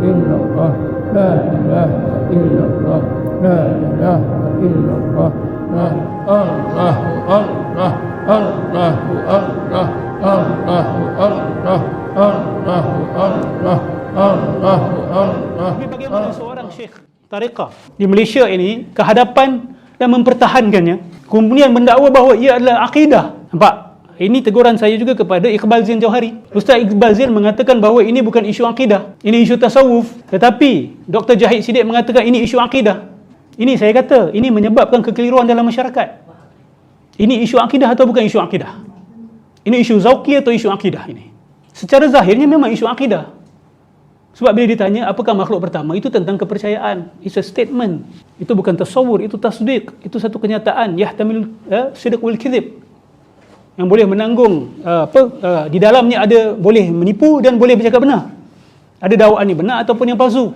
illallah, la ilaha illallah, la ilaha illallah, la Allahu Allah, Allahu Allah, Allahu Allah, Allahu Allah, Allahu Allah. Bagaimana seorang syekh tariqah di Malaysia ini kehadapan dan mempertahankannya, kemudian mendakwa bahawa ia adalah akidah. Nampak? Ini teguran saya juga kepada Iqbal Zain Johari. Ustaz Iqbal Zain mengatakan bahawa ini bukan isu akidah, ini isu tasawuf. Tetapi Dr. Jahid Siddiq mengatakan ini isu akidah. Ini saya kata, ini menyebabkan kekeliruan dalam masyarakat. Ini isu akidah atau bukan isu akidah? Ini isu zauqi atau isu akidah ini? Secara zahirnya memang isu akidah. Sebab bila ditanya apakah makhluk pertama, itu tentang kepercayaan. It's a statement. Itu bukan tasawur, itu tasdiq. Itu satu kenyataan. Yahtamil sidq wal kizib. Yang boleh menanggung di dalamnya ada boleh menipu dan boleh bercakap benar. Ada dakwaan ni benar ataupun yang palsu.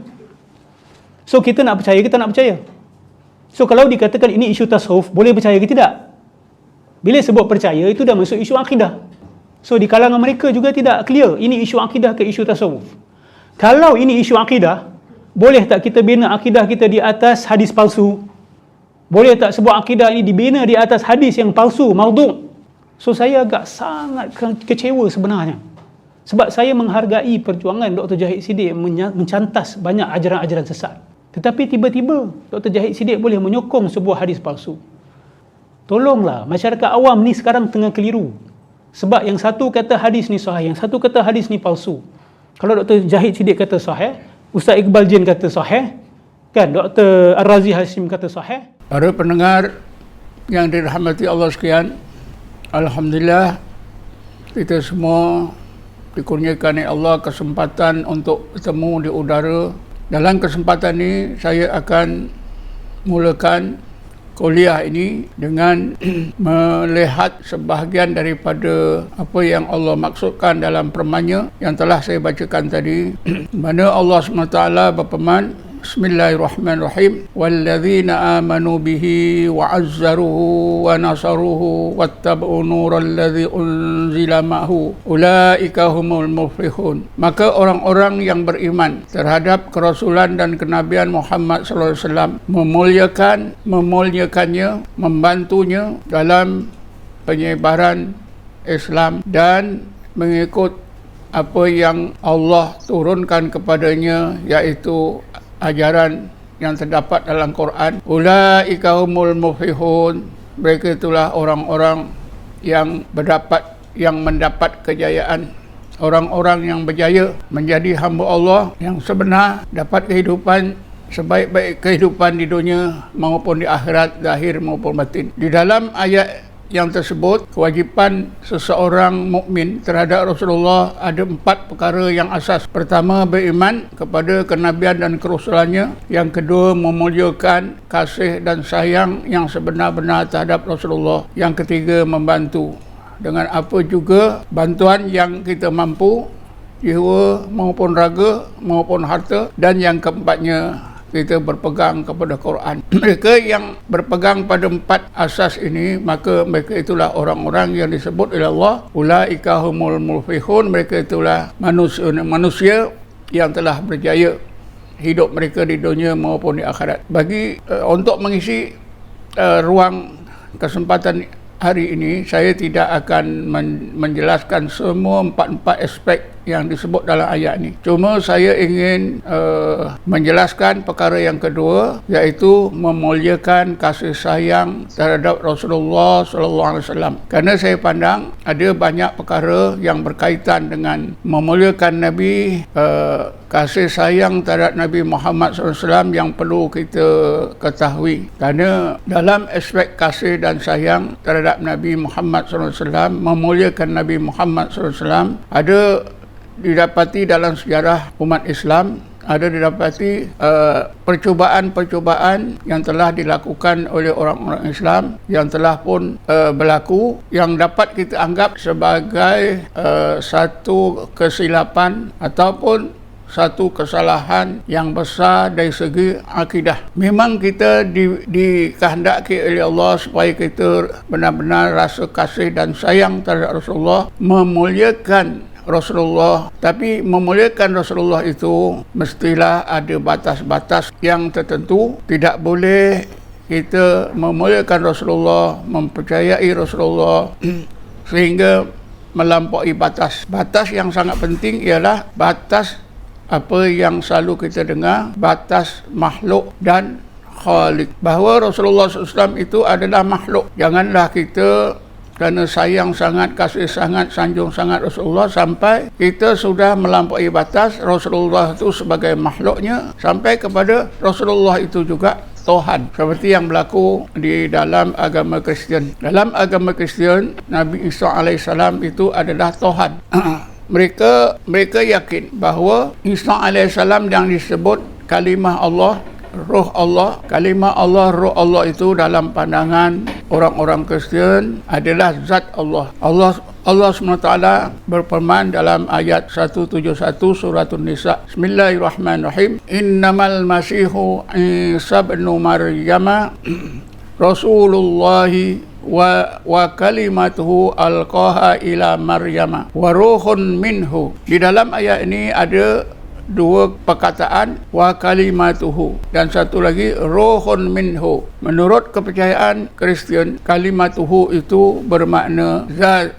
So kita nak percaya, kita nak percaya. So kalau dikatakan ini isu tasawuf, boleh percaya ke tidak? Bila sebut percaya, itu dah masuk isu akidah. So di kalangan mereka juga tidak clear ini isu akidah ke isu tasawuf. Kalau ini isu akidah, boleh tak kita bina akidah kita di atas hadis palsu? Boleh tak sebuah akidah ini dibina di atas hadis yang palsu, maudhu'? So saya agak sangat kecewa sebenarnya. Sebab saya menghargai perjuangan Dr. Jahid Siddiq mencantas banyak ajaran-ajaran sesat. Tetapi tiba-tiba Dr. Jahid Siddiq boleh menyokong sebuah hadis palsu. Tolonglah, masyarakat awam ni sekarang tengah keliru. Sebab yang satu kata hadis ni sahih, yang satu kata hadis ni palsu. Kalau Dr. Jahid Siddiq kata sahih, Ustaz Iqbal Zain kata sahih, kan Dr. Ar-Razi Hashim kata sahih. Para pendengar yang dirahmati Allah sekalian, alhamdulillah kita semua dikurniakan oleh Allah kesempatan untuk bertemu di udara. Dalam kesempatan ini saya akan mulakan kuliah ini dengan melihat sebahagian daripada apa yang Allah maksudkan dalam firman-Nya yang telah saya bacakan tadi. Mana Allah SWT berfirman, Bismillahirrahmanirrahim, walladzina amanu bihi wa'azzaruhu wa nasaruhu wattaba'u nural unzila ma'hu ulaika humul muflihun. Maka orang-orang yang beriman terhadap kerasulan dan kenabian Muhammad sallallahu alaihi wasallam memuliakannya, membantunya dalam penyebaran Islam dan mengikut apa yang Allah turunkan kepadanya, iaitu ajaran yang terdapat dalam Quran. Ulaika humul muflihun. Mereka itulah orang-orang yang mendapat kejayaan. Orang-orang yang berjaya menjadi hamba Allah yang sebenar, dapat kehidupan sebaik-baik kehidupan di dunia maupun di akhirat, zahir maupun batin. Di dalam ayat yang tersebut, kewajipan seseorang mukmin terhadap Rasulullah ada 4 perkara yang asas. Pertama, beriman kepada kenabian dan kerasulannya. Yang kedua, memuliakan kasih dan sayang yang sebenar-benar terhadap Rasulullah. Yang ketiga, membantu dengan apa juga bantuan yang kita mampu, jiwa maupun raga maupun harta. Dan yang keempatnya, kita berpegang kepada Quran. Mereka yang berpegang pada 4 asas ini, maka mereka itulah orang-orang yang disebut oleh Allah ulaika humul muflihun. Mereka itulah manusia yang telah berjaya hidup mereka di dunia maupun di akhirat. Untuk mengisi ruang kesempatan hari ini, saya tidak akan menjelaskan semua 4 aspek yang disebut dalam ayat ini. Cuma saya ingin menjelaskan perkara yang kedua, iaitu memuliakan kasih sayang terhadap Rasulullah SAW. Kerana saya pandang ada banyak perkara yang berkaitan dengan memuliakan Nabi, kasih sayang terhadap Nabi Muhammad SAW yang perlu kita ketahui. Kerana dalam aspek kasih dan sayang terhadap Nabi Muhammad SAW, memuliakan Nabi Muhammad SAW, ada didapati dalam sejarah umat Islam, ada didapati percubaan-percubaan yang telah dilakukan oleh orang-orang Islam yang telah pun berlaku, yang dapat kita anggap sebagai satu kesilapan ataupun satu kesalahan yang besar dari segi akidah. Memang kita dikehendaki oleh Allah supaya kita benar-benar rasa kasih dan sayang terhadap Rasulullah, memuliakan Rasulullah, tapi memuliakan Rasulullah itu mestilah ada batas-batas yang tertentu. Tidak boleh kita memuliakan Rasulullah, mempercayai Rasulullah sehingga melampaui batas. Batas yang sangat penting ialah batas apa yang selalu kita dengar, batas makhluk dan Khalik. Bahawa Rasulullah SAW itu adalah makhluk. Janganlah kita kerana sayang sangat, kasih sangat, sanjung sangat Rasulullah sampai kita sudah melampaui batas Rasulullah itu sebagai makhluknya, sampai kepada Rasulullah itu juga Tuhan, seperti yang berlaku di dalam agama Kristian. Dalam agama Kristian, Nabi Isa AS itu adalah Tuhan. mereka yakin bahawa Isa AS yang disebut kalimah Allah, Roh Allah, kalimah Allah, Roh Allah itu dalam pandangan orang-orang Kristian adalah zat Allah. Allah SWT berfirman dalam ayat 171 surah An-Nisa, Bismillahirrahmanirrahim, Innamal Masihu Isa bin Maryam Rasulullahi wa kalimatuhu alqaha ila Maryam wa ruhun minhu. Di dalam ayat ini ada dua perkataan, wa kalimatuhu, dan satu lagi ruhun minhu. Menurut kepercayaan Kristian, kalimatuhu itu bermakna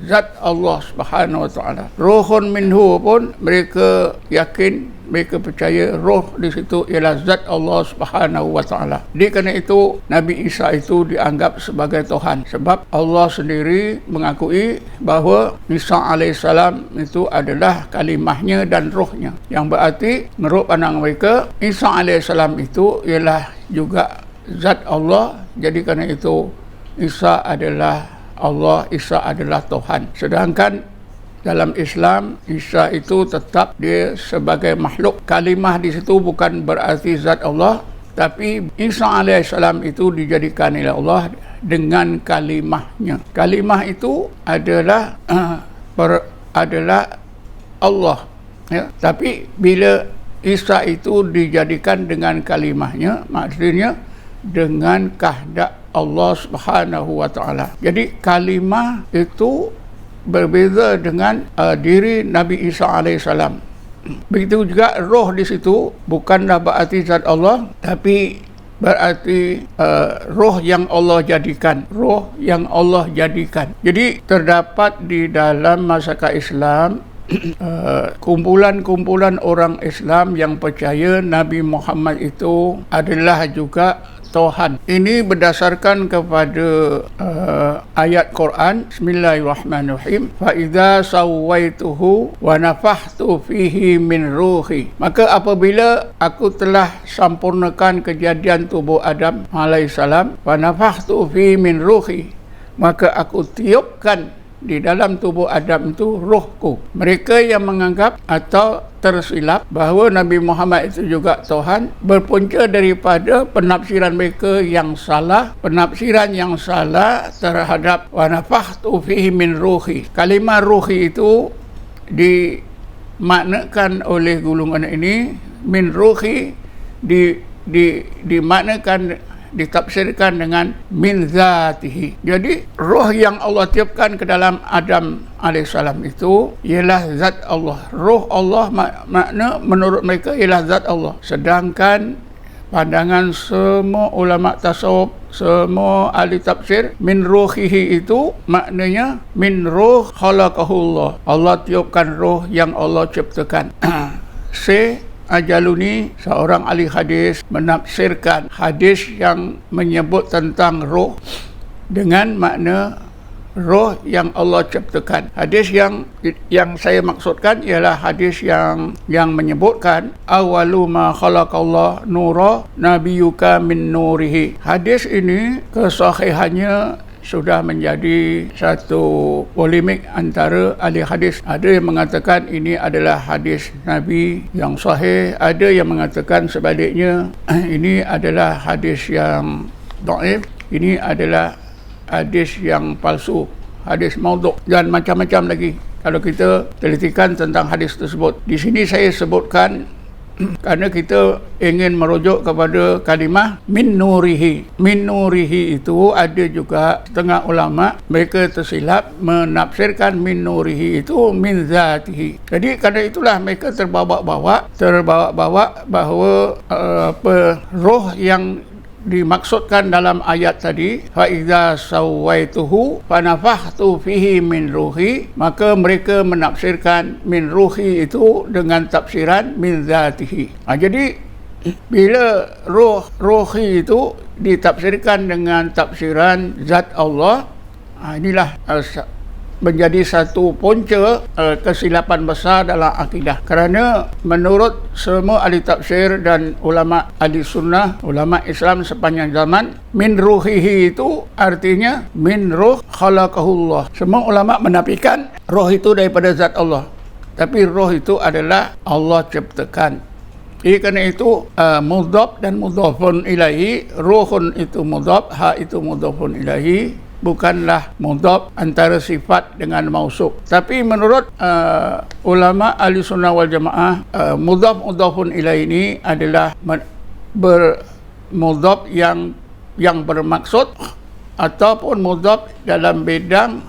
zat Allah Subhanahu wa taala. Ruhun minhu pun mereka yakin, mereka percaya roh di situ ialah zat Allah Subhanahu wa taala. Di kerana itu Nabi Isa itu dianggap sebagai Tuhan, sebab Allah sendiri mengakui bahawa Isa alaihissalam itu adalah kalimahnya dan rohnya. Yang berarti menurut pandangan mereka Isa alaihissalam itu ialah juga zat Allah. Jadi kerana itu Isa adalah Allah, Isa adalah Tuhan. Sedangkan dalam Islam, Isa itu tetap dia sebagai makhluk. Kalimah di situ bukan berarti zat Allah, tapi Isa alaihissalam itu dijadikan oleh Allah dengan kalimahnya. Kalimah itu adalah Allah. Ya. Tapi bila Isa itu dijadikan dengan kalimahnya, maksudnya dengan kehendak Allah Subhanahu wa taala. Jadi kalimah itu berbeza dengan diri Nabi Isa alaihissalam. Begitu juga roh di situ bukanlah berarti zat Allah, tapi berarti roh yang Allah jadikan. Roh yang Allah jadikan. Jadi terdapat di dalam masyarakat Islam kumpulan-kumpulan orang Islam yang percaya Nabi Muhammad itu adalah juga Tuhan. Ini berdasarkan kepada ayat Quran, Bismillahirrahmanirrahim, fa idza sawaituhu wa nafakhtu fihi min ruhi. Maka apabila aku telah sempurnakan kejadian tubuh Adam alaihissalam, wa nafakhtu fihi min ruhi, maka aku tiupkan di dalam tubuh Adam itu rohku. Mereka yang menganggap atau tersilap bahawa Nabi Muhammad itu juga Tuhan berpunca daripada penafsiran mereka yang salah. Penafsiran yang salah terhadap wa nafakhtu fihi min ruhi. Kalimah ruhi itu dimaknakan oleh golongan ini, min ruhi dimaknakan, ditafsirkan dengan min zatihi. Jadi roh yang Allah tiupkan ke dalam Adam alaihissalam itu ialah zat Allah. Roh Allah makna menurut mereka ialah zat Allah. Sedangkan pandangan semua ulama tasawuf, semua ahli tafsir, min ruhihi itu maknanya min ruh khalaqahullah. Allah tiupkan roh yang Allah ciptakan. Ajaluni, seorang ahli hadis, menafsirkan hadis yang menyebut tentang roh dengan makna roh yang Allah ciptakan. Hadis yang saya maksudkan ialah hadis yang menyebutkan awalu ma khalaqallah nura nabiyyuka min nurihi. Hadis ini kesahihannya sudah menjadi satu polemik antara ahli hadis. Ada yang mengatakan ini adalah hadis Nabi yang sahih, ada yang mengatakan sebaliknya ini adalah hadis yang dhaif, ini adalah hadis yang palsu, hadis maudhu', dan macam-macam lagi. Kalau kita telitikan tentang hadis tersebut, di sini saya sebutkan Kerana kita ingin merujuk kepada kalimah min nurihi. Min nurihi itu ada juga setengah ulama mereka tersilap menafsirkan min nurihi itu min zatihi. Jadi kerana itulah mereka terbawa-bawa bahawa roh yang dimaksudkan dalam ayat tadi, fa iza sawaituhu fa nafakhtu fihi min ruhi, maka mereka menafsirkan min ruhi itu dengan tafsiran min zatihi. Jadi bila ruhi itu ditafsirkan dengan tafsiran zat Allah, inilah menjadi satu punca kesilapan besar dalam akidah. Kerana menurut semua ahli tafsir dan ulama ahli sunnah, ulama Islam sepanjang zaman, min ruhihi itu artinya min ruh khalaqahullah. Semua ulama menafikan roh itu daripada zat Allah, tapi roh itu adalah Allah ciptakan. Kerana itu mudhaf dan mudhafun ilaihi, ruhun itu mudhaf, ha itu mudhafun ilaihi, bukanlah mudhaf antara sifat dengan mausuf. Tapi menurut ulama ahli sunnah wal jamaah, mudhafun ilaihi ini adalah mudhaf yang bermaksud ataupun mudhaf dalam bidang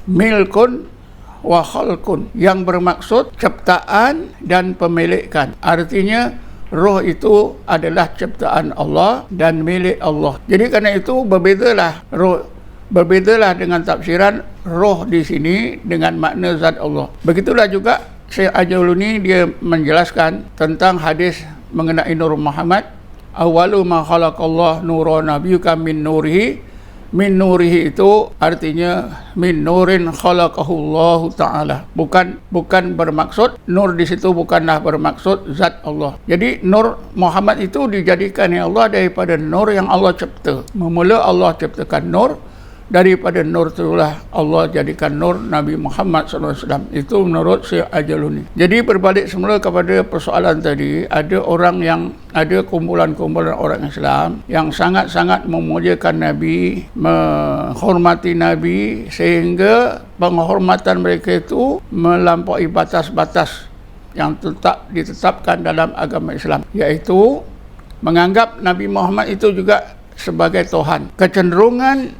milkun wa khalqun, yang bermaksud ciptaan dan pemilikan. Artinya roh itu adalah ciptaan Allah dan milik Allah. Jadi kerana itu berbedalah dengan tafsiran roh di sini dengan makna zat Allah. Begitulah juga Syekh Al-Jaluni dia menjelaskan tentang hadis mengenai Nur Muhammad. Awalu ma khalaqallah nura nabiyyuka min nurihi. Min nurihi itu artinya min nurin khalaqahullahu ta'ala. Bukan bermaksud, nur di situ bukanlah bermaksud zat Allah. Jadi nur Muhammad itu dijadikan oleh Allah daripada nur yang Allah cipta. Memula Allah ciptakan nur, daripada nur itulah Allah jadikan nur Nabi Muhammad SAW. Itu menurut Syekh Al-Jaluni. Jadi berbalik semula kepada persoalan tadi, ada kumpulan-kumpulan orang Islam yang sangat-sangat memuliakan Nabi, menghormati Nabi, sehingga penghormatan mereka itu melampaui batas-batas yang ditetapkan dalam agama Islam, iaitu menganggap Nabi Muhammad itu juga sebagai Tuhan. Kecenderungan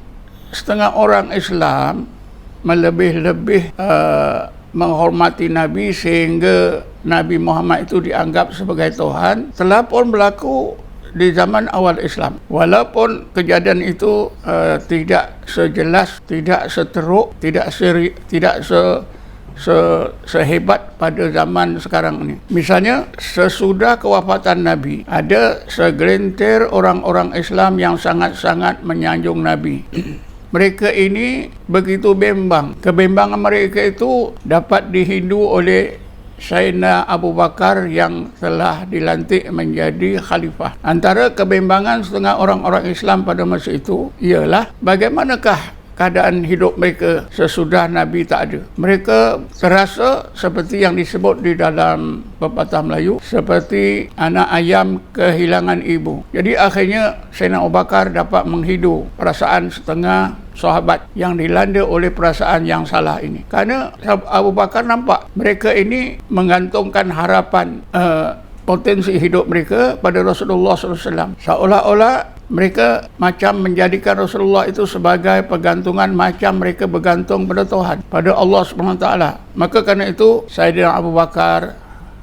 setengah orang Islam melebih-lebih menghormati Nabi sehingga Nabi Muhammad itu dianggap sebagai Tuhan telah pun berlaku di zaman awal Islam. Walaupun kejadian itu tidak sejelas, tidak seteruk, tidak sehebat pada zaman sekarang ini. Misalnya sesudah kewafatan Nabi, ada segelintir orang-orang Islam yang sangat-sangat menyanjung Nabi. Mereka ini begitu bimbang. Kebimbangan mereka itu dapat dihindu oleh Sayyidina Abu Bakar yang telah dilantik menjadi khalifah. Antara kebimbangan setengah orang-orang Islam pada masa itu ialah bagaimanakah keadaan hidup mereka sesudah Nabi tak ada. Mereka terasa seperti yang disebut di dalam pepatah Melayu, seperti anak ayam kehilangan ibu. Jadi akhirnya Sayyidina Abu Bakar dapat menghidu perasaan setengah sahabat yang dilanda oleh perasaan yang salah ini. Kerana Abu Bakar nampak mereka ini menggantungkan harapan potensi hidup mereka pada Rasulullah SAW. Seolah-olah mereka macam menjadikan Rasulullah itu sebagai pegantungan, macam mereka bergantung pada Tuhan, pada Allah SWT. Maka kerana itu Sayyidina Abu Bakar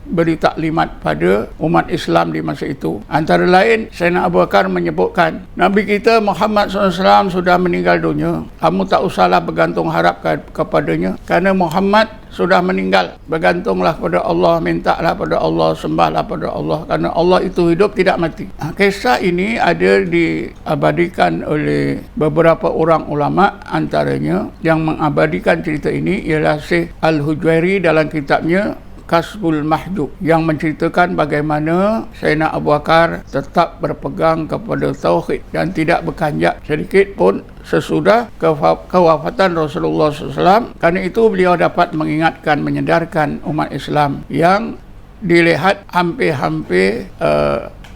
beri taklimat pada umat Islam di masa itu. Antara lain, Sayyidina Abu Bakar menyebutkan, Nabi kita Muhammad SAW sudah meninggal dunia. Kamu tak usahlah bergantung harap kepadanya, kerana Muhammad sudah meninggal. Bergantunglah pada Allah, mintalah pada Allah, sembahlah pada Allah, kerana Allah itu hidup tidak mati. Kisah ini ada diabadikan oleh beberapa orang ulama. Antaranya yang mengabadikan cerita ini ialah Syekh Al-Hujairi dalam kitabnya Kasbul Mahjub, yang menceritakan bagaimana Sayyidina Abu Bakar tetap berpegang kepada tauhid dan tidak berkanjak sedikit pun sesudah kewafatan Rasulullah SAW. Kerana itu beliau dapat mengingatkan, menyedarkan umat Islam yang dilihat hampir-hampir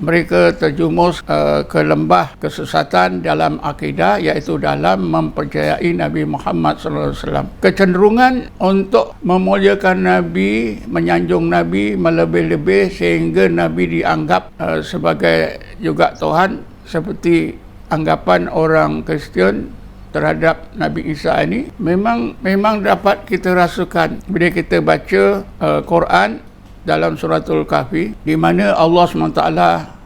mereka terjumus ke lembah kesesatan dalam akidah, iaitu dalam mempercayai Nabi Muhammad SAW. Kecenderungan untuk memuliakan Nabi, menyanjung Nabi melebih-lebih sehingga Nabi dianggap sebagai juga Tuhan, seperti anggapan orang Kristian terhadap Nabi Isa ini, memang dapat kita rasakan bila kita baca Quran dalam suratul Kahfi, di mana Allah SWT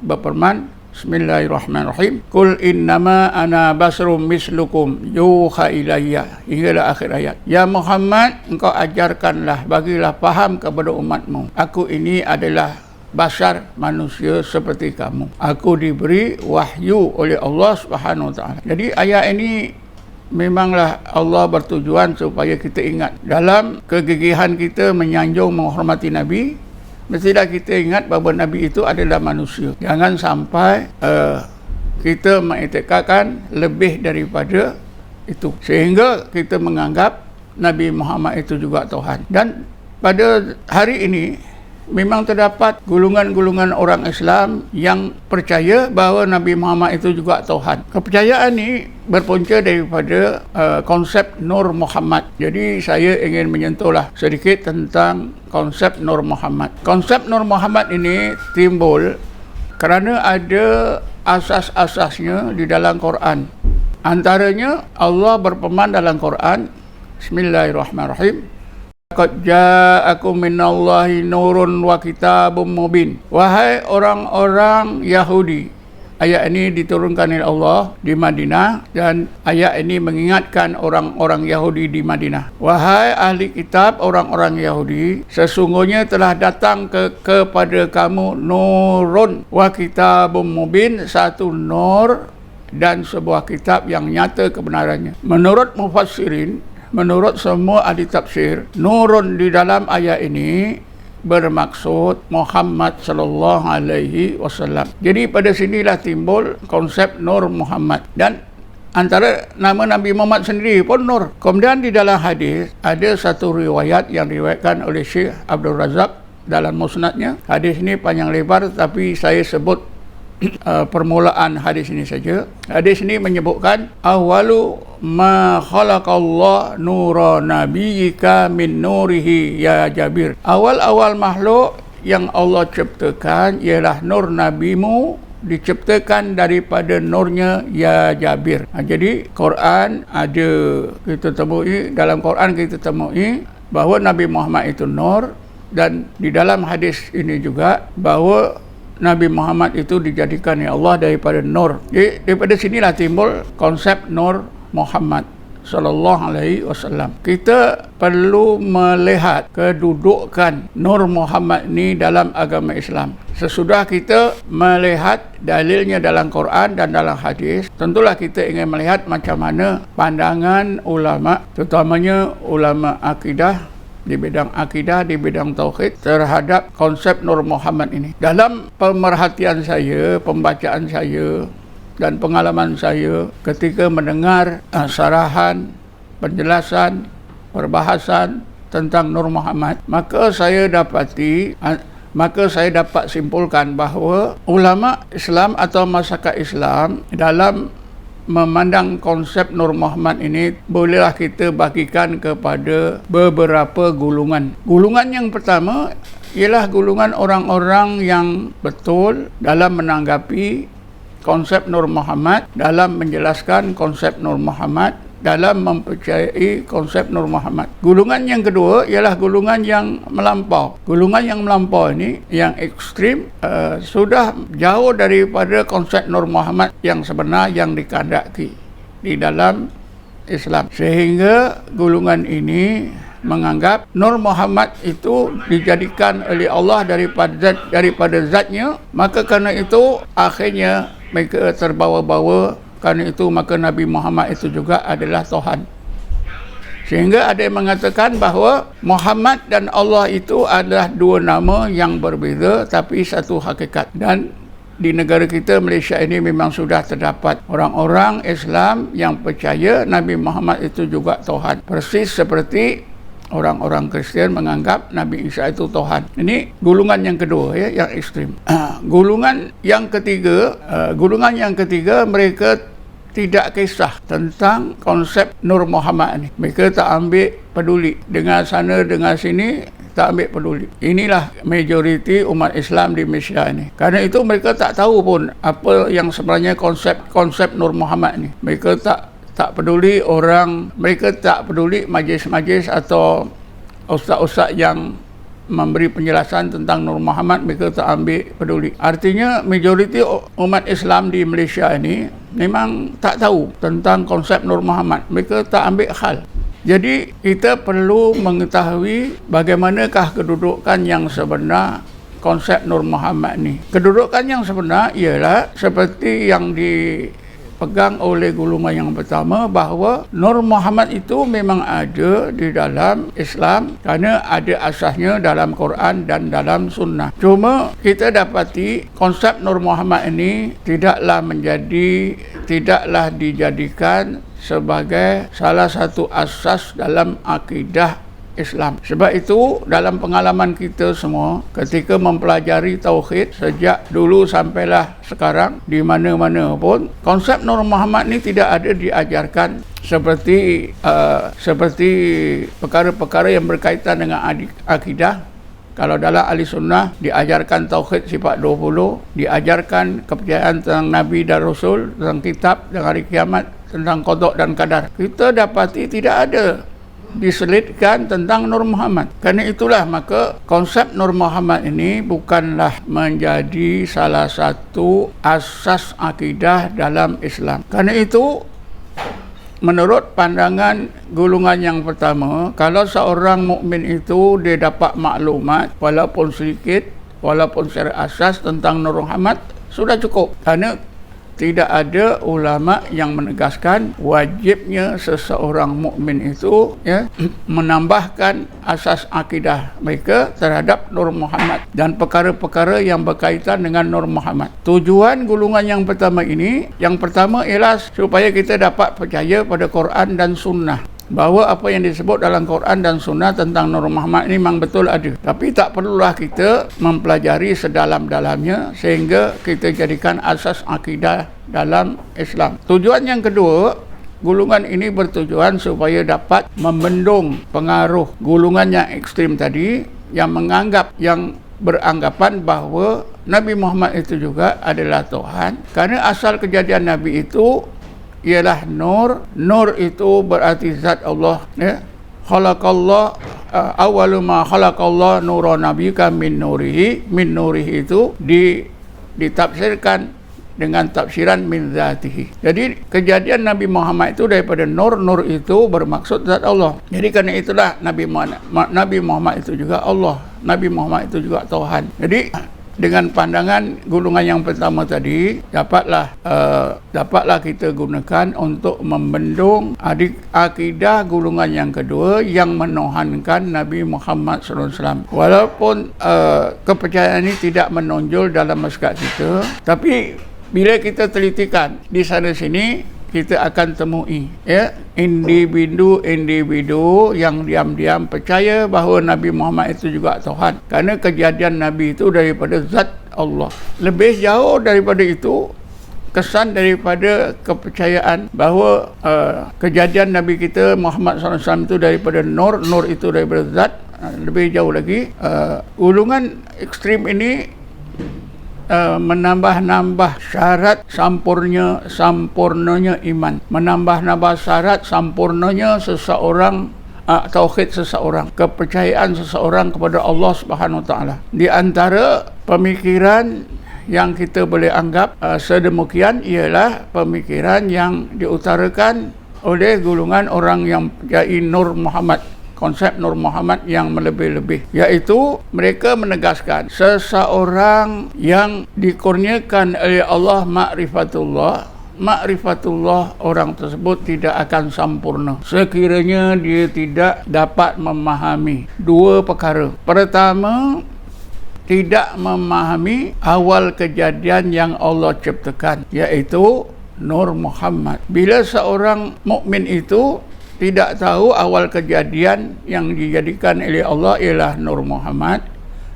berfirman, Bismillahirrahmanirrahim, Qul innama ana basrum mislukum yuha ilayya, hinggalah akhir ayat. Ya Muhammad, engkau ajarkanlah, bagilah faham kepada umatmu, aku ini adalah basar, manusia seperti kamu. Aku diberi wahyu oleh Allah Subhanahu Wa Taala. Jadi ayat ini memanglah Allah bertujuan supaya kita ingat dalam kegigihan kita menyanjung menghormati Nabi, mestilah kita ingat bahawa Nabi itu adalah manusia. Jangan sampai kita mengiktikadkan lebih daripada itu sehingga kita menganggap Nabi Muhammad itu juga Tuhan. Dan pada hari ini memang terdapat golongan-golongan orang Islam yang percaya bahawa Nabi Muhammad itu juga Tuhan. Kepercayaan ini berpunca daripada konsep Nur Muhammad. Jadi saya ingin menyentuhlah sedikit tentang konsep Nur Muhammad. Konsep Nur Muhammad ini timbul kerana ada asas-asasnya di dalam Quran. Antaranya Allah berfirman dalam Quran, Bismillahirrahmanirrahim, Qad ja'akum minallahi nurun wa kitabun mubin. Wahai orang-orang Yahudi, ayat ini diturunkan oleh Allah di Madinah, dan ayat ini mengingatkan orang-orang Yahudi di Madinah. Wahai ahli kitab, orang-orang Yahudi, sesungguhnya telah datang kepada kamu nurun wa kitabun mubin, satu nur dan sebuah kitab yang nyata kebenarannya. Menurut mufassirin, menurut semua ahli tafsir, nurun di dalam ayat ini bermaksud Muhammad sallallahu alaihi wasallam. Jadi pada sinilah timbul konsep Nur Muhammad, dan antara nama Nabi Muhammad sendiri pun Nur. Kemudian di dalam hadis ada satu riwayat yang diriwayatkan oleh Syekh Abdul Razak dalam musnadnya. Hadis ini panjang lebar, tapi saya sebut permulaan hadis ini saja. Hadis ini menyebutkan awalu ma khalaqallah nura nabiyyika min nurihi ya Jabir. Awal-awal makhluk yang Allah ciptakan ialah nur nabimu, diciptakan daripada nurnya ya Jabir. Jadi Quran ada, kita temui dalam Quran kita temui bahawa Nabi Muhammad itu nur, dan di dalam hadis ini juga bahawa Nabi Muhammad itu dijadikan oleh Allah daripada nur. Jadi daripada sinilah timbul konsep Nur Muhammad sallallahu alaihi wasallam. Kita perlu melihat kedudukan Nur Muhammad ini dalam agama Islam. Sesudah kita melihat dalilnya dalam Quran dan dalam hadis, tentulah kita ingin melihat macam mana pandangan ulama, terutamanya ulama akidah, di bidang akidah, di bidang tauhid, terhadap konsep Nur Muhammad ini. Dalam pemerhatian saya, pembacaan saya dan pengalaman saya ketika mendengar sarahan, penjelasan, perbahasan tentang Nur Muhammad, maka saya dapat simpulkan bahawa ulama Islam atau masyarakat Islam dalam memandang konsep Nur Muhammad ini bolehlah kita bagikan kepada beberapa golongan. Golongan yang pertama ialah golongan orang-orang yang betul dalam menanggapi konsep Nur Muhammad, dalam menjelaskan konsep Nur Muhammad, dalam mempercayai konsep Nur Muhammad. Golongan yang kedua ialah golongan yang melampau. Golongan yang melampau ini, yang ekstrim, sudah jauh daripada konsep Nur Muhammad yang sebenar yang dikehendaki di dalam Islam. Sehingga golongan ini menganggap Nur Muhammad itu dijadikan oleh Allah daripada zatnya, maka kerana itu akhirnya mereka terbawa-bawa. Kerana itu maka Nabi Muhammad itu juga adalah Tuhan. Sehingga ada yang mengatakan bahawa Muhammad dan Allah itu adalah dua nama yang berbeza tapi satu hakikat. Dan di negara kita Malaysia ini memang sudah terdapat orang-orang Islam yang percaya Nabi Muhammad itu juga Tuhan. Persis seperti orang-orang Kristian menganggap Nabi Isa itu Tuhan. Ini golongan yang kedua, ya, yang ekstrim. Golongan yang ketiga, mereka tidak kisah tentang konsep Nur Muhammad ni. Mereka tak ambil peduli. Dengar sana, dengar sini, tak ambil peduli. Inilah majoriti umat Islam di Malaysia ni. Kerana itu mereka tak tahu pun apa yang sebenarnya konsep Nur Muhammad ni. Mereka tak peduli mereka tak peduli majlis-majlis atau ustaz-ustaz yang memberi penjelasan tentang Nur Muhammad, mereka tak ambil peduli. Artinya majoriti umat Islam di Malaysia ini memang tak tahu tentang konsep Nur Muhammad. Mereka tak ambil hal. Jadi kita perlu mengetahui bagaimanakah kedudukan yang sebenar konsep Nur Muhammad ni. Kedudukan yang sebenar ialah seperti yang dipegang oleh golongan yang pertama, bahawa Nur Muhammad itu memang ada di dalam Islam kerana ada asasnya dalam Quran dan dalam Sunnah. Cuma kita dapati konsep Nur Muhammad ini tidaklah dijadikan sebagai salah satu asas dalam akidah Islam. Sebab itu dalam pengalaman kita semua ketika mempelajari tauhid sejak dulu sampailah sekarang, di mana-mana pun konsep Nur Muhammad ni tidak ada diajarkan seperti perkara-perkara yang berkaitan dengan akidah. Kalau dalam ahli sunnah diajarkan tauhid sifat 20, diajarkan kepercayaan tentang Nabi dan Rasul, tentang kitab, tentang hari kiamat, tentang qada dan qadar. Kita dapati tidak ada diselitkan tentang Nur Muhammad. Kerana itulah maka konsep Nur Muhammad ini bukanlah menjadi salah satu asas akidah dalam Islam. Kerana itu menurut pandangan golongan yang pertama, kalau seorang mukmin itu dia dapat maklumat walaupun sedikit, walaupun secara asas tentang Nur Muhammad, sudah cukup. Kerana tidak ada ulama yang menegaskan wajibnya seseorang mukmin itu, ya, menambahkan asas akidah mereka terhadap Nur Muhammad dan perkara-perkara yang berkaitan dengan Nur Muhammad. Tujuan golongan yang pertama ini, yang pertama ialah supaya kita dapat percaya pada Quran dan Sunnah, bahawa apa yang disebut dalam Quran dan Sunnah tentang Nur Muhammad ini memang betul ada. Tapi tak perlulah kita mempelajari sedalam-dalamnya sehingga kita jadikan asas akidah dalam Islam. Tujuan yang kedua, golongan ini bertujuan supaya dapat membendung pengaruh golongan yang ekstrim tadi yang beranggapan bahawa Nabi Muhammad itu juga adalah Tuhan. Kerana asal kejadian Nabi itu ialah nur. Nur itu berarti zat Allah, ya. Khalaqallah awwalu ma khalaqallah nura nabiyyika min nurihi. Min nurihi itu ditafsirkan dengan tafsiran min zatihi. Jadi kejadian Nabi Muhammad itu daripada nur. Nur itu bermaksud zat Allah. Jadi kerana itulah Nabi Muhammad itu juga Allah. Nabi Muhammad itu juga Tuhan. Jadi dengan pandangan golongan yang pertama tadi, dapatlah kita gunakan untuk membendung akidah golongan yang kedua yang menuhankan Nabi Muhammad SAW. Walaupun kepercayaan ini tidak menonjol dalam masyarakat kita, tapi bila kita telitikan di sana sini, kita akan temui, ya, individu yang diam-diam percaya bahawa Nabi Muhammad itu juga Tuhan. Kerana kejadian Nabi itu daripada zat Allah. Lebih jauh daripada itu, kesan daripada kepercayaan bahawa kejadian Nabi kita Muhammad SAW itu daripada nur. Nur itu daripada zat. Lebih jauh lagi, golongan ekstrim ini menambah-nambah syarat sampurnanya iman, menambah-nambah syarat sampurnanya seseorang, tauhid seseorang, kepercayaan seseorang kepada Allah Subhanahu Wa Taala. Di antara pemikiran yang kita boleh anggap sedemikian ialah pemikiran yang diutarakan oleh golongan orang yang percayai Nur Muhammad, konsep Nur Muhammad yang melebih-lebih, iaitu mereka menegaskan seseorang yang dikurniakan oleh Allah ma'rifatullah, orang tersebut tidak akan sempurna sekiranya dia tidak dapat memahami dua perkara. Pertama, tidak memahami awal kejadian yang Allah ciptakan, iaitu Nur Muhammad. Bila seorang mukmin itu tidak tahu awal kejadian yang dijadikan oleh Allah ialah Nur Muhammad,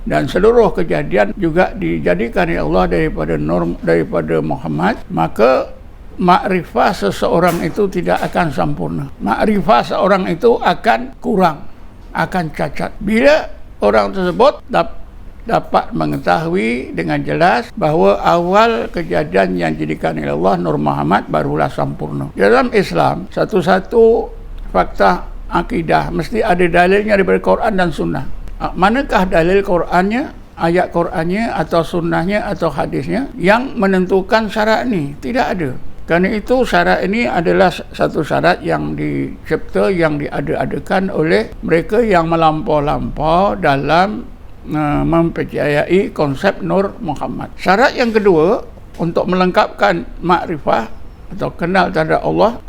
dan seluruh kejadian juga dijadikan oleh Allah daripada Muhammad, maka makrifah seseorang itu tidak akan sempurna. Makrifah seorang itu akan kurang, akan cacat. Bila orang tersebut dapat mengetahui dengan jelas bahawa awal kejadian yang dijadikan oleh Allah Nur Muhammad barulah sempurna. Dalam Islam, satu-satu fakta akidah mesti ada dalilnya daripada Quran dan Sunnah. Manakah dalil Qurannya, ayat Qurannya atau Sunnahnya atau hadisnya yang menentukan syarat ini? Tidak ada. Kerana itu syarat ini adalah satu syarat yang dicipta, yang diada-adakan oleh mereka yang melampau-lampau dalam mempercayai konsep Nur Muhammad. Syarat yang kedua untuk melengkapkan makrifah atau kenal terhadap Allah,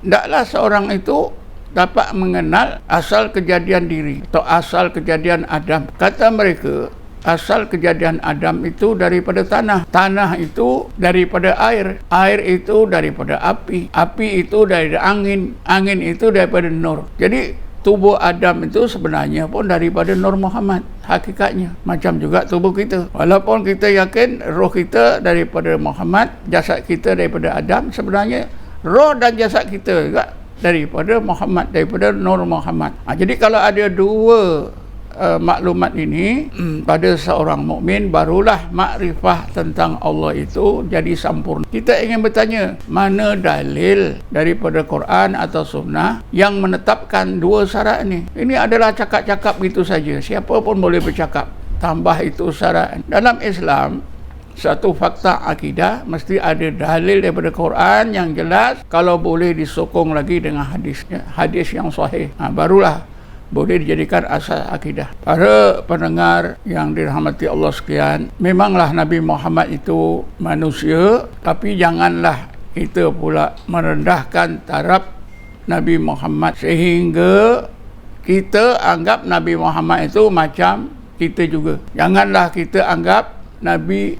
hendaklah seorang itu dapat mengenal asal kejadian diri atau asal kejadian Adam. Kata mereka, asal kejadian Adam itu daripada tanah, tanah itu daripada air, air itu daripada api, api itu dari angin, angin itu daripada nur. Jadi tubuh Adam itu sebenarnya pun daripada Nur Muhammad hakikatnya. Macam juga tubuh kita, walaupun kita yakin roh kita daripada Muhammad, jasad kita daripada Adam, sebenarnya roh dan jasad kita juga daripada Muhammad, daripada Nur Muhammad. Jadi kalau ada dua maklumat ini pada seorang mukmin, barulah makrifah tentang Allah itu jadi sempurna. Kita ingin bertanya, mana dalil daripada Quran atau Sunnah yang menetapkan dua syarat ini? Ini adalah cakap-cakap itu saja, siapa pun boleh bercakap. Tambah itu syarat. Dalam Islam, satu fakta akidah mesti ada dalil daripada Quran yang jelas, kalau boleh disokong lagi dengan hadis yang sahih, barulah boleh dijadikan asas akidah. Para pendengar yang dirahmati Allah sekalian, memanglah Nabi Muhammad itu manusia, tapi janganlah kita pula merendahkan taraf Nabi Muhammad sehingga kita anggap Nabi Muhammad itu macam kita juga. Janganlah kita anggap Nabi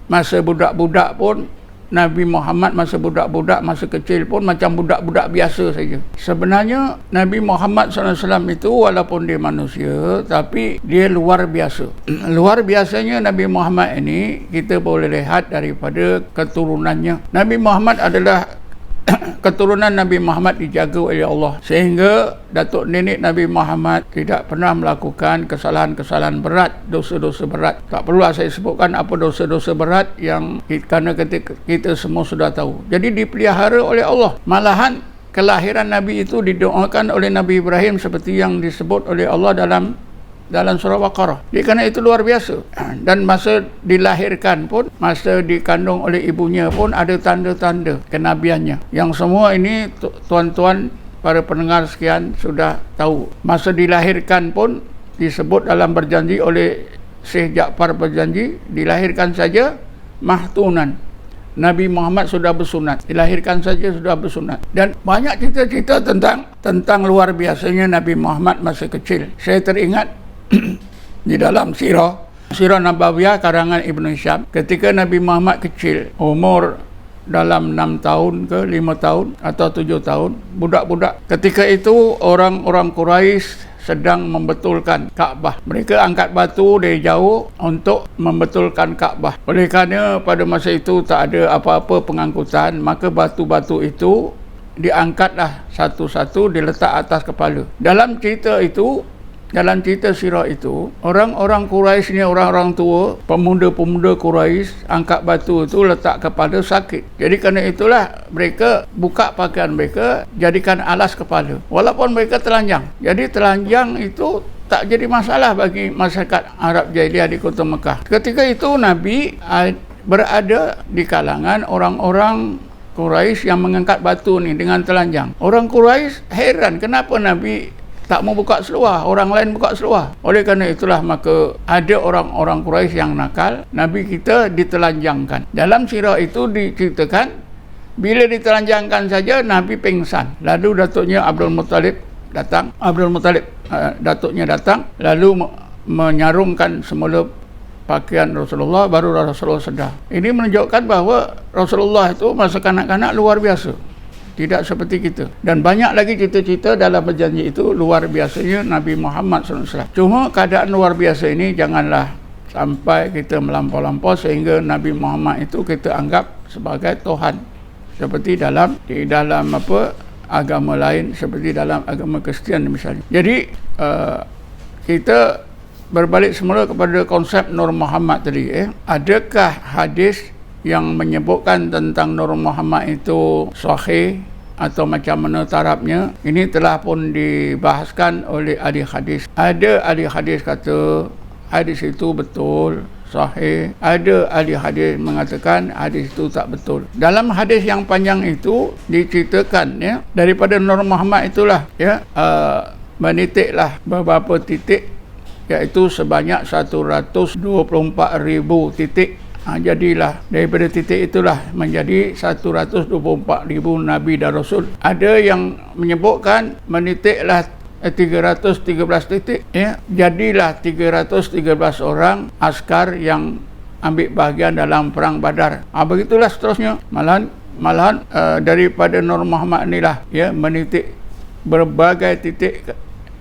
masa budak-budak pun, Nabi Muhammad masa budak-budak, masa kecil pun macam budak-budak biasa saja. Sebenarnya Nabi Muhammad SAW itu walaupun dia manusia, tapi dia luar biasa. Luar biasanya Nabi Muhammad ini kita boleh lihat daripada keturunannya. Nabi Muhammad adalah keturunan Nabi Muhammad dijaga oleh Allah, sehingga datuk nenek Nabi Muhammad tidak pernah melakukan kesalahan-kesalahan berat, dosa-dosa berat. Tak perlu saya sebutkan apa dosa-dosa berat yang kerana kita semua sudah tahu. Jadi dipelihara oleh Allah. Malahan kelahiran Nabi itu didoakan oleh Nabi Ibrahim seperti yang disebut oleh Allah dalam surah Baqarah. Kerana itu luar biasa. Dan masa dilahirkan pun, masa dikandung oleh ibunya pun ada tanda-tanda kenabiannya. Yang semua ini tuan-tuan para pendengar sekian sudah tahu. Masa dilahirkan pun disebut dalam berjanji oleh Syekh Jaafar berjanji, dilahirkan saja mahtunan. Nabi Muhammad sudah bersunat, dilahirkan saja sudah bersunat. Dan banyak cerita-cerita tentang luar biasanya Nabi Muhammad masa kecil. Saya teringat di dalam Sirah Nabawiyah karangan Ibn Hisham, ketika Nabi Muhammad kecil, umur dalam 6 tahun ke 5 tahun atau 7 tahun, budak-budak. Ketika itu orang-orang Quraisy sedang membetulkan Kaabah. Mereka angkat batu dari jauh untuk membetulkan Kaabah. Oleh kerana pada masa itu tak ada apa-apa pengangkutan, maka batu-batu itu diangkatlah satu-satu, diletak atas kepala. Dalam cerita sirah itu, orang-orang Quraisy ni, orang-orang tua, pemuda-pemuda Quraisy angkat batu itu letak kepala sakit. Jadi kerana itulah mereka buka pakaian mereka, jadikan alas kepala. Walaupun mereka telanjang. Jadi telanjang itu tak jadi masalah bagi masyarakat Arab Jahiliyah di kota Mekah. Ketika itu Nabi berada di kalangan orang-orang Quraisy yang mengangkat batu ni dengan telanjang. Orang Quraisy heran kenapa Nabi tak mau buka seluar, orang lain buka seluar. Oleh kerana itulah maka ada orang-orang Quraisy yang nakal, Nabi kita ditelanjangkan. Dalam sirah itu diceritakan, bila ditelanjangkan saja Nabi pingsan. Lalu datuknya Abdul Muttalib datang, datuknya datang, lalu menyarungkan semula pakaian Rasulullah, baru Rasulullah sedar. Ini menunjukkan bahawa Rasulullah itu masa kanak-kanak luar biasa. tidak seperti kita. Dan banyak lagi cerita-cerita dalam berjanji itu luar biasanya Nabi Muhammad SAW. Cuma keadaan luar biasa ini janganlah sampai kita melampau-lampau sehingga Nabi Muhammad itu kita anggap sebagai Tuhan. Seperti di dalam agama lain, seperti dalam agama Kristian misalnya. Jadi kita berbalik semula kepada konsep Nur Muhammad tadi. Adakah hadis yang menyebutkan tentang Nur Muhammad itu sahih atau macam mana tarafnya? Ini telah pun dibahaskan oleh ahli hadis. Ada ahli hadis kata hadis itu betul, sahih. Ada ahli hadis mengatakan hadis itu tak betul. Dalam hadis yang panjang itu diceritakan daripada Nur Muhammad itulah menitiklah beberapa titik, iaitu sebanyak 124,000 titik. Jadilah daripada titik itulah menjadi 124,000 Nabi dan Rasul. Ada yang menyebutkan menitiklah 313 titik, jadilah 313 orang askar yang ambil bahagian dalam perang Badar. Begitulah seterusnya. Malahan daripada Nur Muhammad inilah menitik berbagai titik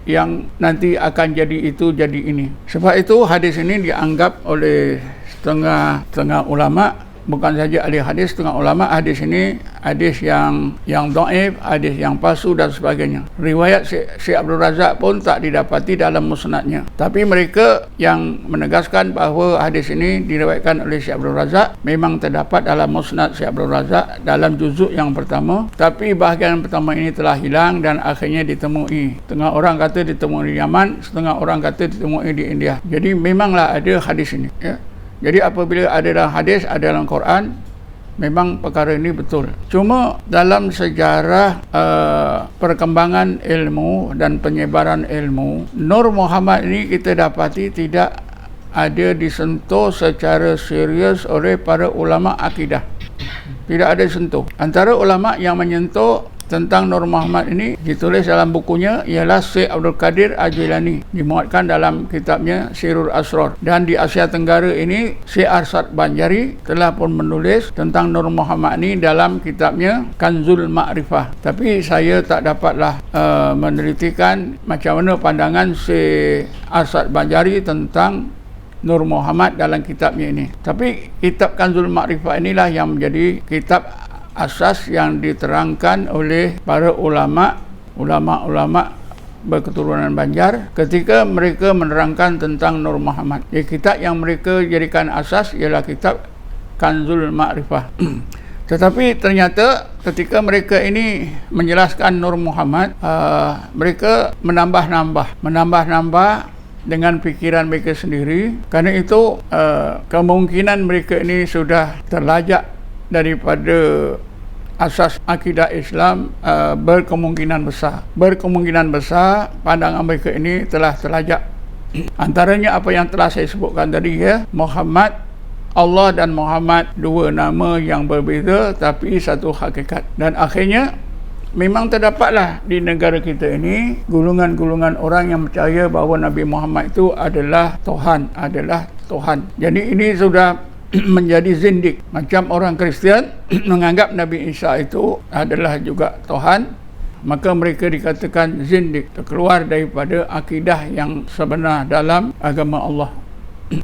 yang nanti akan jadi itu jadi ini. Sebab itu hadis ini dianggap oleh setengah ulama, bukan saja ahli hadis, setengah ulama, hadis ini hadis yang dhaif, hadis yang palsu dan sebagainya. Riwayat Syekh Abdul Razak pun tak didapati dalam musnadnya. Tapi mereka yang menegaskan bahawa hadis ini diriwayatkan oleh Syekh Abdul Razak memang terdapat dalam musnad Syekh Abdul Razak dalam juzuk yang pertama. Tapi bahagian pertama ini telah hilang dan akhirnya ditemui. Setengah orang kata ditemui di Yaman, setengah orang kata ditemui di India. Jadi memanglah ada hadis ini. Jadi apabila ada dalam hadis, ada dalam Quran, memang perkara ini betul. Cuma dalam sejarah perkembangan ilmu dan penyebaran ilmu, Nur Muhammad ini kita dapati tidak ada disentuh secara serius oleh para ulama akidah. Tidak ada disentuh. Antara ulama yang menyentuh tentang Nur Muhammad ini ditulis dalam bukunya ialah Syekh Abdul Qadir Al-Jilani, dimuatkan dalam kitabnya Sirrul Asrar. Dan di Asia Tenggara ini Syekh Arsad Banjari telah pun menulis tentang Nur Muhammad ini dalam kitabnya Kanzul Ma'rifah. Tapi saya tak dapatlah menelitikan macam mana pandangan Syekh Arsad Banjari tentang Nur Muhammad dalam kitabnya ini. Tapi kitab Kanzul Ma'rifah inilah yang menjadi kitab asas yang diterangkan oleh para ulama berketurunan Banjar ketika mereka menerangkan tentang Nur Muhammad. Kitab yang mereka jadikan asas ialah kitab Kanzul Ma'rifah. Tetapi ternyata ketika mereka ini menjelaskan Nur Muhammad, mereka menambah-nambah dengan fikiran mereka sendiri. Kerana itu kemungkinan mereka ini sudah terlajak daripada asas akidah Islam, berkemungkinan besar pandangan mereka ini telah terlajak. Antaranya apa yang telah saya sebutkan tadi, Muhammad, Allah dan Muhammad, dua nama yang berbeza tapi satu hakikat. Dan akhirnya memang terdapatlah di negara kita ini golongan-golongan orang yang percaya bahawa Nabi Muhammad itu adalah Tuhan. Jadi ini sudah menjadi zindik. Macam orang Kristian menganggap Nabi Isa itu adalah juga Tuhan, maka mereka dikatakan zindik, keluar daripada akidah yang sebenar dalam agama Allah.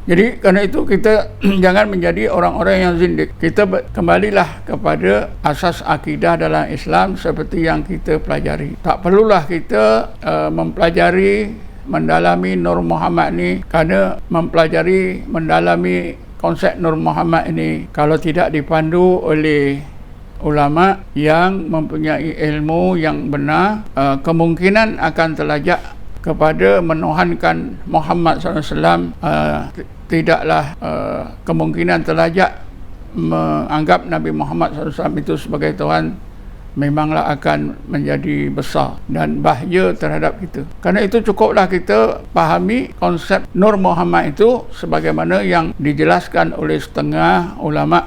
Jadi kerana itu kita jangan menjadi orang-orang yang zindik. Kita kembalilah kepada asas akidah dalam Islam seperti yang kita pelajari. Tak perlulah kita mempelajari, mendalami Nur Muhammad ni, kerana mendalami konsep Nur Muhammad ini kalau tidak dipandu oleh ulama yang mempunyai ilmu yang benar, kemungkinan akan terlajak kepada menuhankan Muhammad SAW, tidaklah kemungkinan terlajak menganggap Nabi Muhammad SAW itu sebagai Tuhan memanglah akan menjadi besar dan bahaya terhadap kita. Kerana itu cukuplah kita fahami konsep Nur Muhammad itu sebagaimana yang dijelaskan oleh setengah ulama.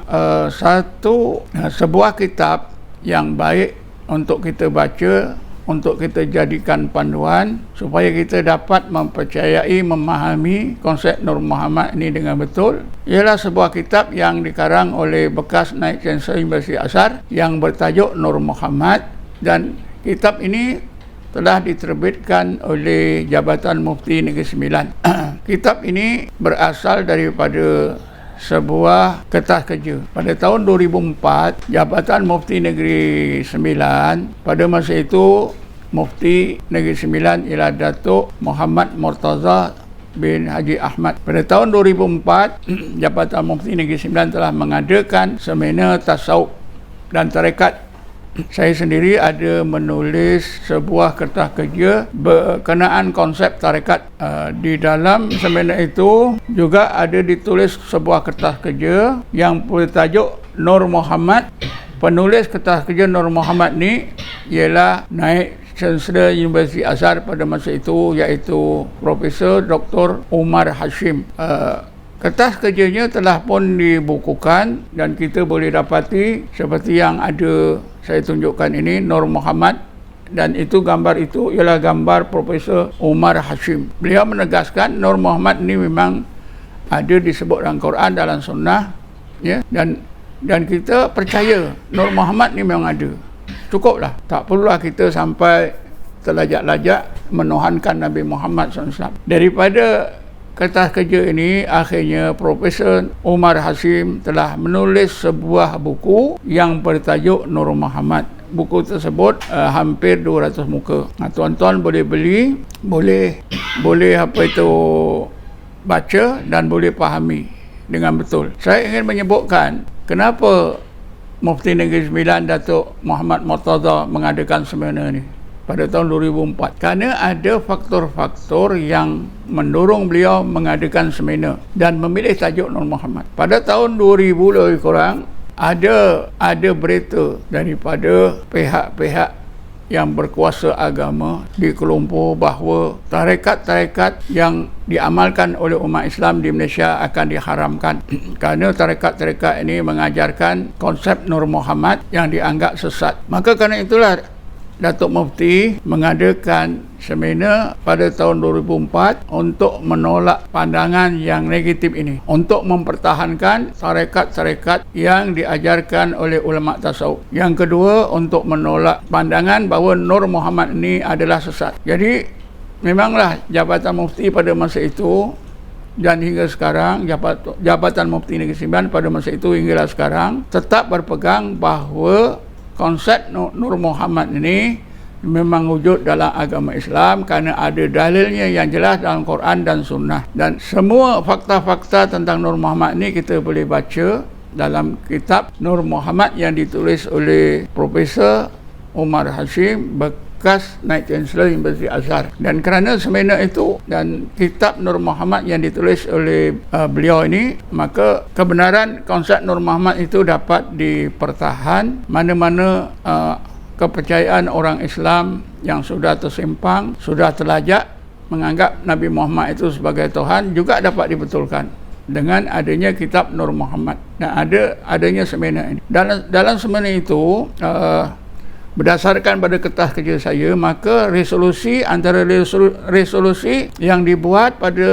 Sebuah kitab yang baik untuk kita baca, untuk kita jadikan panduan supaya kita dapat mempercayai, memahami konsep Nur Muhammad ini dengan betul, ialah sebuah kitab yang dikarang oleh bekas Naib Chancellor Universiti Azhar yang bertajuk Nur Muhammad Dan kitab ini telah diterbitkan oleh Jabatan Mufti Negeri Sembilan. Kitab ini berasal daripada sebuah kertas kerja. Pada tahun 2004, Jabatan Mufti Negeri Sembilan, pada masa itu Mufti Negeri Sembilan ialah Datuk Muhammad Murtaza bin Haji Ahmad. Pada tahun 2004, Jabatan Mufti Negeri Sembilan telah mengadakan seminar tasawuf dan tarekat. Saya sendiri ada menulis sebuah kertas kerja berkenaan konsep tarekat. Di dalam seminar itu juga ada ditulis sebuah kertas kerja yang bertajuk Nur Muhammad. Penulis kertas kerja Nur Muhammad ni ialah Naib Chancellor Universiti Azhar pada masa itu, iaitu Profesor Dr. Umar Hashim. Kertas kerjanya telah pun dibukukan dan kita boleh dapati seperti yang ada saya tunjukkan ini, Nur Muhammad, dan itu gambar itu ialah gambar Profesor Umar Hashim. Beliau menegaskan Nur Muhammad ini memang ada disebut dalam Quran, dalam sunnah, ya, dan kita percaya Nur Muhammad ni memang ada. Cukuplah, tak perlulah kita sampai terlajak-lajak menuhankan Nabi Muhammad SAW. Daripada kertas kerja ini, akhirnya Profesor Umar Hashim telah menulis sebuah buku yang bertajuk Nur Muhammad. Buku tersebut hampir 200 muka. Tuan-tuan boleh beli, boleh apa itu baca dan boleh fahami dengan betul. Saya ingin menyebutkan kenapa Mufti Negeri Sembilan Datuk Muhammad Murtaza mengadakan seminar ini pada tahun 2004. Kerana ada faktor-faktor yang mendorong beliau mengadakan seminar dan memilih tajuk Nur Muhammad. Pada tahun 2000 lebih kurang ada berita daripada pihak-pihak yang berkuasa agama di Kuala Lumpur bahawa tarekat-tarekat yang diamalkan oleh umat Islam di Malaysia akan diharamkan kerana tarekat-tarekat ini mengajarkan konsep Nur Muhammad yang dianggap sesat. Maka kerana itulah Datuk Mufti mengadakan seminar pada tahun 2004 untuk menolak pandangan yang negatif ini, untuk mempertahankan tarekat-tarekat yang diajarkan oleh ulama tasawuf. Yang kedua, untuk menolak pandangan bahawa Nur Muhammad ini adalah sesat. Jadi memanglah Jabatan Mufti pada masa itu dan hingga sekarang, Jabatan Mufti Negeri Sembilan pada masa itu hinggalah sekarang tetap berpegang bahawa konsep Nur Muhammad ini memang wujud dalam agama Islam kerana ada dalilnya yang jelas dalam Quran dan Sunnah. Dan semua fakta-fakta tentang Nur Muhammad ini kita boleh baca dalam kitab Nur Muhammad yang ditulis oleh Profesor Umar Hashim, bekas Naib Chancellor Universiti Azhar. Dan kerana seminar itu dan kitab Nur Muhammad yang ditulis oleh beliau ini, maka kebenaran konsep Nur Muhammad itu dapat dipertahan. Mana-mana kepercayaan orang Islam yang sudah tersimpang, sudah terlajak menganggap Nabi Muhammad itu sebagai Tuhan juga dapat dibetulkan dengan adanya kitab Nur Muhammad dan adanya seminar ini. Dalam seminar itu berdasarkan pada kertas kerja saya, maka antara resolusi yang dibuat pada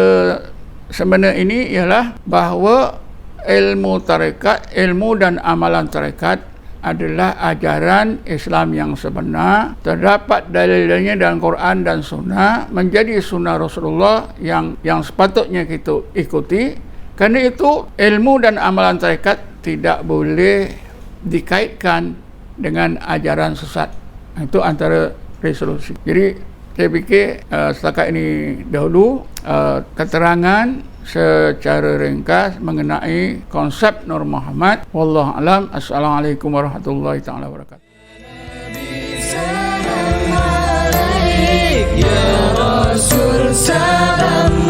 seminar ini ialah bahawa ilmu tarekat, ilmu dan amalan tarekat adalah ajaran Islam yang sebenar, terdapat dalil-dalilnya dalam Quran dan Sunnah, menjadi sunnah Rasulullah yang sepatutnya kita ikuti. Kerana itu ilmu dan amalan tarekat tidak boleh dikaitkan dengan ajaran sesat. Itu antara resolusi. Jadi saya fikir setakat ini dahulu keterangan secara ringkas mengenai konsep Nur Muhammad. Wallahu a'lam. Assalamualaikum warahmatullahi taala wabarakatuh. Ya Rasul salam